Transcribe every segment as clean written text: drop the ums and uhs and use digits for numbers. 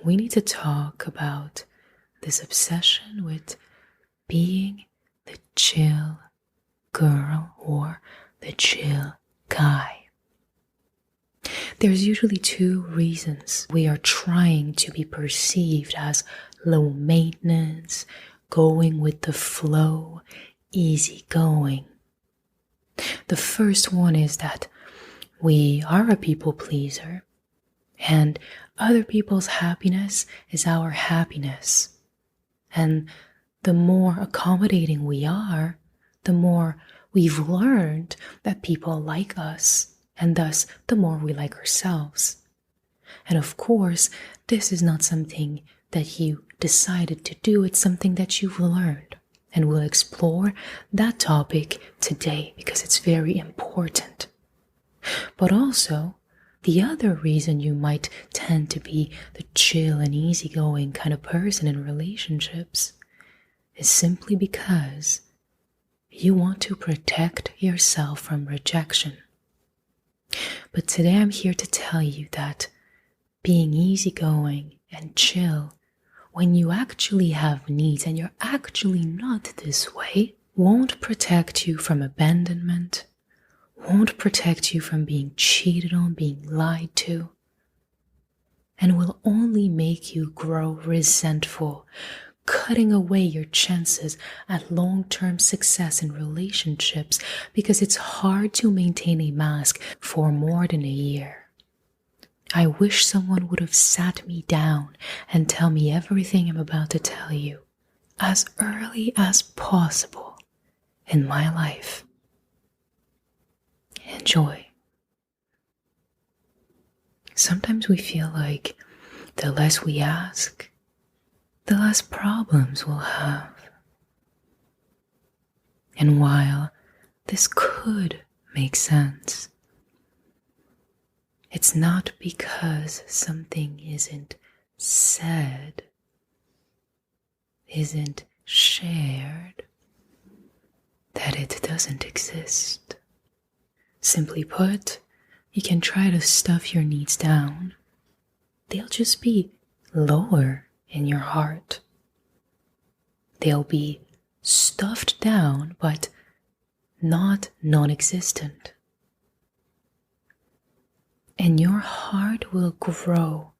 we need to talk about this obsession with being the chill girl or the chill guy. There's usually two reasons we are trying to be perceived as low maintenance, going with the flow, easygoing. The first one is that we are a people pleaser, and other people's happiness is our happiness. And the more accommodating we are, the more we've learned that people like us, and thus the more we like ourselves. And of course, this is not something that you decided to do, it's something that you've learned. And we'll explore that topic today because it's very important. But also, the other reason you might tend to be the chill and easygoing kind of person in relationships is simply because you want to protect yourself from rejection. But today I'm here to tell you that being easygoing and chill when you actually have needs and you're actually not this way won't protect you from abandonment, won't protect you from being cheated on, being lied to, and will only make you grow resentful, cutting away your chances at long-term success in relationships because it's hard to maintain a mask for more than a year. I wish someone would have sat me down and tell me everything I'm about to tell you as early as possible in my life. Enjoy. Sometimes we feel like the less we ask, the less problems we'll have. And while this could make sense, it's not because something isn't said, isn't shared, that it doesn't exist. Simply put, you can try to stuff your needs down. They'll just be lower in your heart. They'll be stuffed down, but not non-existent. And your heart will grow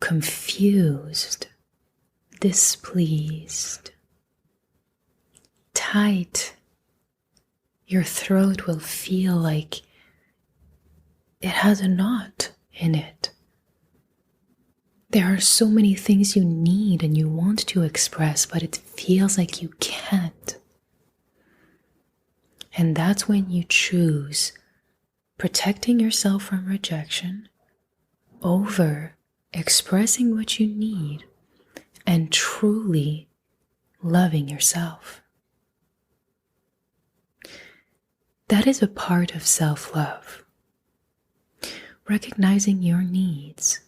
confused, displeased, tight. Your throat will feel like it has a knot in it. There are so many things you need and you want to express, but it feels like you can't. And that's when you choose protecting yourself from rejection over expressing what you need and truly loving yourself. That is a part of self-love. Recognizing your needs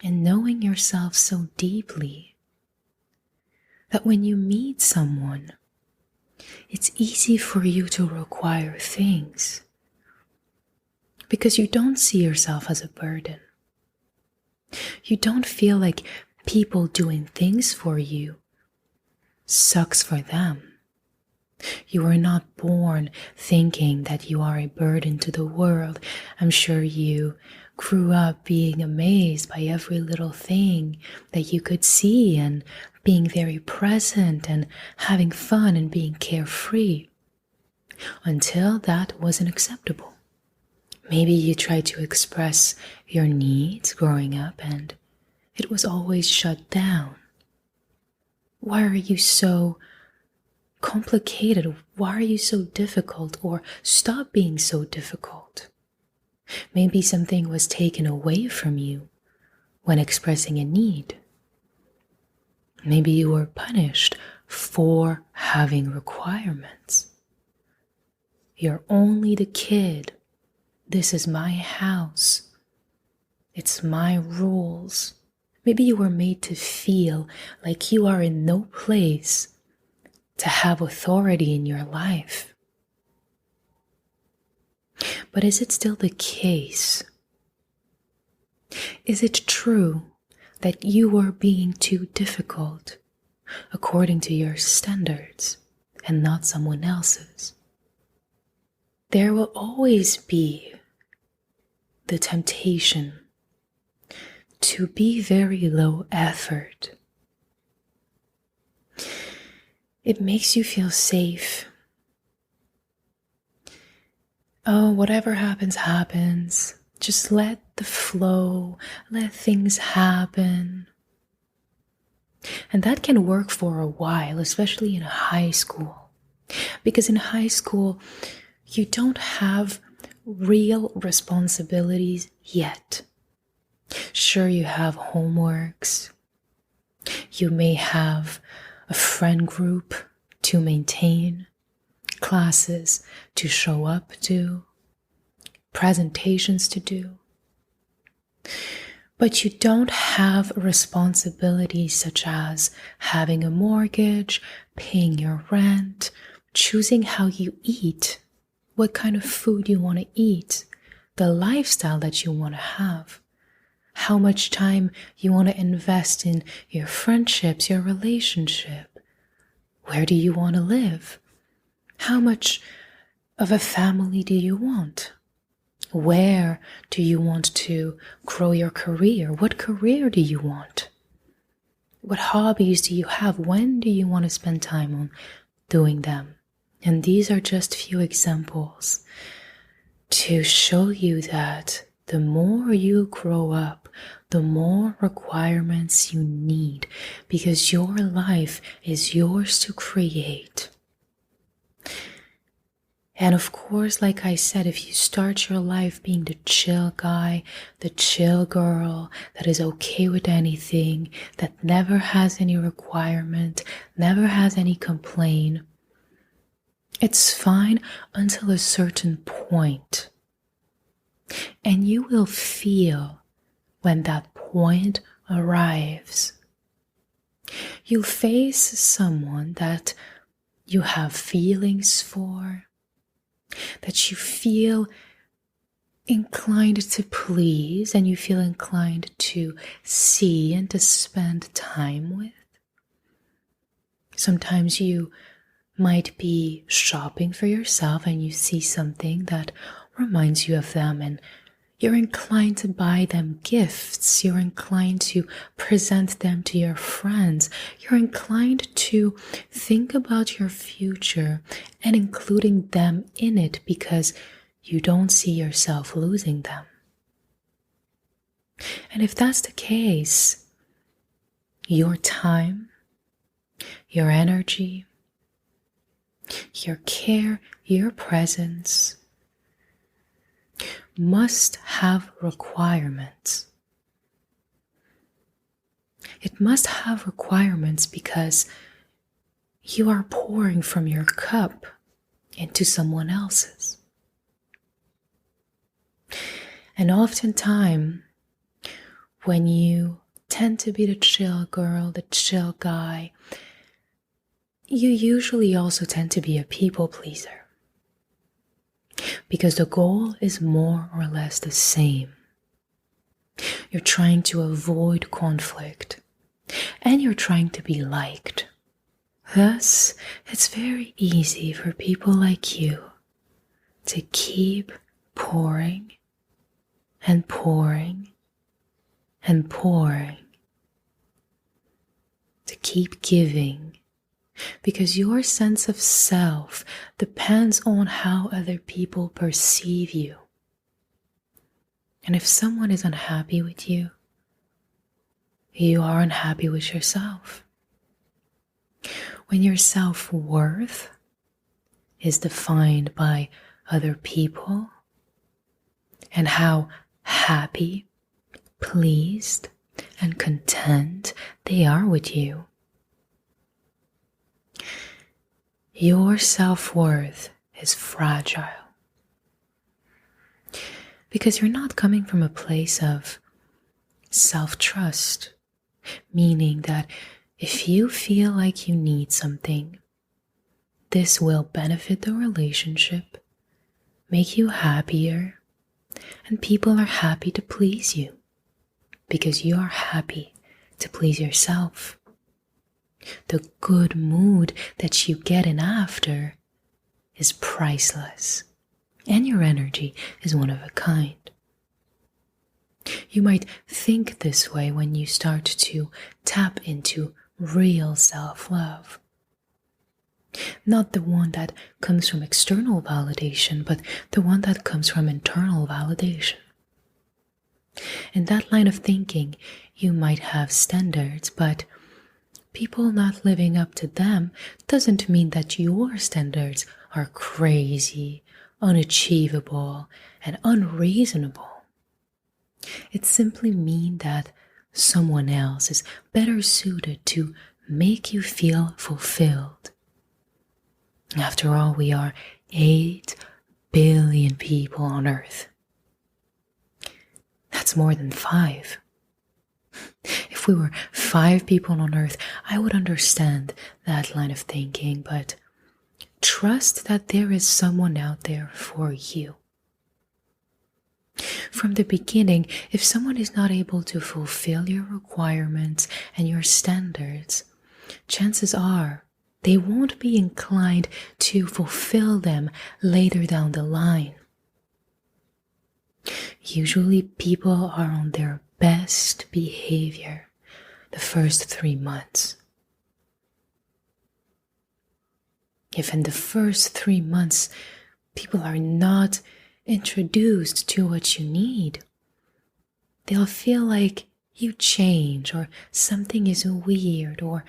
and knowing yourself so deeply that when you meet someone, it's easy for you to require things because you don't see yourself as a burden. You don't feel like people doing things for you sucks for them. You were not born thinking that you are a burden to the world. I'm sure you grew up being amazed by every little thing that you could see and being very present and having fun and being carefree until that wasn't acceptable. Maybe you tried to express your needs growing up and it was always shut down. Why are you so complicated? Why are you so difficult? Or stop being so difficult. Maybe something was taken away from you when expressing a need. Maybe you were punished for having requirements. You're only the kid. This is my house. It's my rules. Maybe you were made to feel like you are in no place to have authority in your life. But is it still the case? Is it true that you are being too difficult according to your standards and not someone else's. There will always be the temptation to be very low effort. It makes you feel safe. Oh, whatever happens, happens. Just let the flow, let things happen. And that can work for a while, especially in high school. Because in high school, you don't have real responsibilities yet. Sure, you have homeworks. You may have a friend group to maintain, classes to show up to, presentations to do. But you don't have responsibilities such as having a mortgage, paying your rent, choosing how you eat, what kind of food you want to eat, the lifestyle that you want to have, how much time you want to invest in your friendships, your relationship. Where do you want to live? How much of a family do you want? Where do you want to grow your career? What career do you want? What hobbies do you have? When do you want to spend time on doing them? And these are just few examples to show you that the more you grow up, the more requirements you need, because your life is yours to create. And of course, like I said, if you start your life being the chill guy, the chill girl that is okay with anything, that never has any requirement, never has any complaint, it's fine until a certain point. And you will feel when that point arrives. You'll face someone that you have feelings for, that you feel inclined to please and you feel inclined to see and to spend time with. Sometimes you might be shopping for yourself and you see something that reminds you of them and you're inclined to buy them gifts. You're inclined to present them to your friends. You're inclined to think about your future and including them in it because you don't see yourself losing them. And if that's the case, your time, your energy, your care, your presence must have requirements. It must have requirements because you are pouring from your cup into someone else's. And oftentimes, when you tend to be the chill girl, the chill guy, you usually also tend to be a people pleaser. Because the goal is more or less the same. You're trying to avoid conflict and you're trying to be liked. Thus, it's very easy for people like you to keep pouring and pouring and pouring, to keep giving. Because your sense of self depends on how other people perceive you. And if someone is unhappy with you, you are unhappy with yourself. When your self-worth is defined by other people and how happy, pleased, and content they are with you, your self-worth is fragile because you're not coming from a place of self-trust, meaning that if you feel like you need something, this will benefit the relationship, make you happier, and people are happy to please you because you are happy to please yourself. The good mood that you get in after is priceless, and your energy is one of a kind. You might think this way when you start to tap into real self-love. Not the one that comes from external validation, but the one that comes from internal validation. In that line of thinking, you might have standards, but people not living up to them doesn't mean that your standards are crazy, unachievable, and unreasonable. It simply means that someone else is better suited to make you feel fulfilled. After all, we are 8 billion people on Earth. That's more than 5. If we were 5 people on Earth, I would understand that line of thinking, but trust that there is someone out there for you. From the beginning, if someone is not able to fulfill your requirements and your standards, chances are they won't be inclined to fulfill them later down the line. Usually people are on their best behavior the first 3 months. If in the first 3 months people are not introduced to what you need, they'll feel like you change, or something is weird, or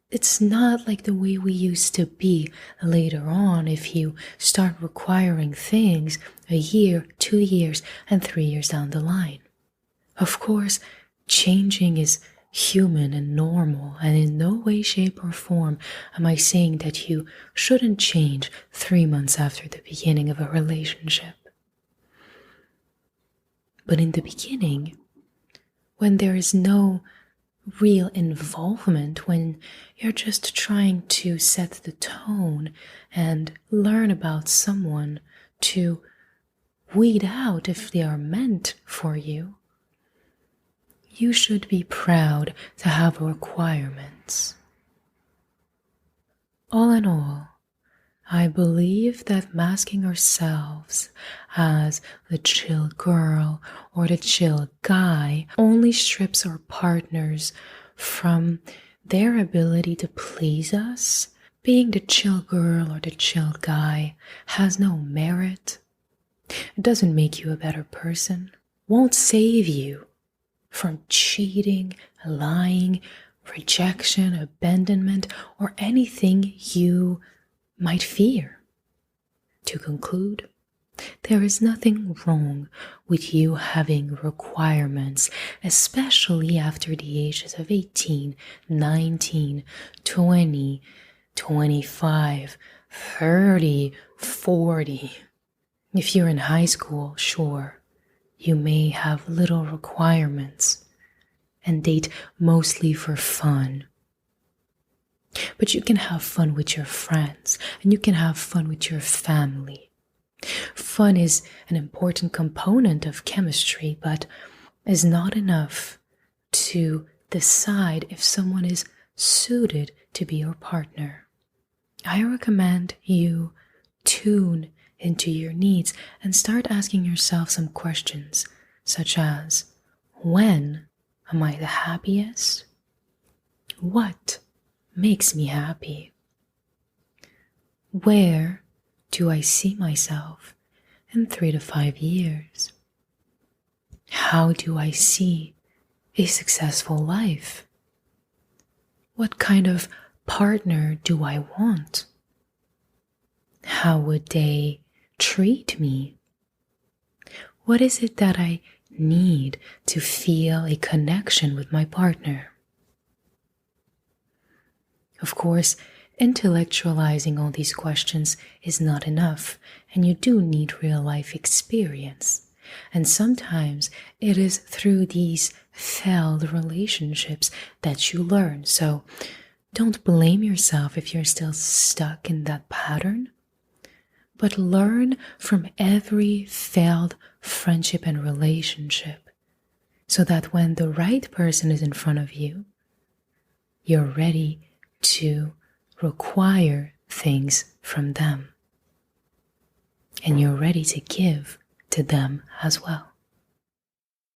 it's not like the way we used to be. Later on, if you start requiring things a year, 2 years, and 3 years down the line. Of course, changing is human and normal, and in no way, shape, or form am I saying that you shouldn't change 3 months after the beginning of a relationship. But in the beginning, when there is no real involvement, when you're just trying to set the tone and learn about someone to weed out if they are meant for you, you should be proud to have requirements. All in all, I believe that masking ourselves as the chill girl or the chill guy only strips our partners from their ability to please us. Being the chill girl or the chill guy has no merit. It doesn't make you a better person, won't save you from cheating, lying, rejection, abandonment, or anything you might fear. To conclude, there is nothing wrong with you having requirements, especially after the ages of 18, 19, 20, 25, 30, 40. If you're in high school, sure, you may have little requirements and date mostly for fun. But you can have fun with your friends, and you can have fun with your family. Fun is an important component of chemistry, but is not enough to decide if someone is suited to be your partner. I recommend you tune into your needs and start asking yourself some questions, such as, when am I the happiest? What makes me happy? Where do I see myself in 3 to 5 years? How do I see a successful life? What kind of partner do I want? How would they treat me? What is it that I need to feel a connection with my partner? Of course, intellectualizing all these questions is not enough, and you do need real-life experience. And sometimes it is through these failed relationships that you learn. So don't blame yourself if you're still stuck in that pattern, but learn from every failed friendship and relationship so that when the right person is in front of you, you're ready to require things from them. And you're ready to give to them as well.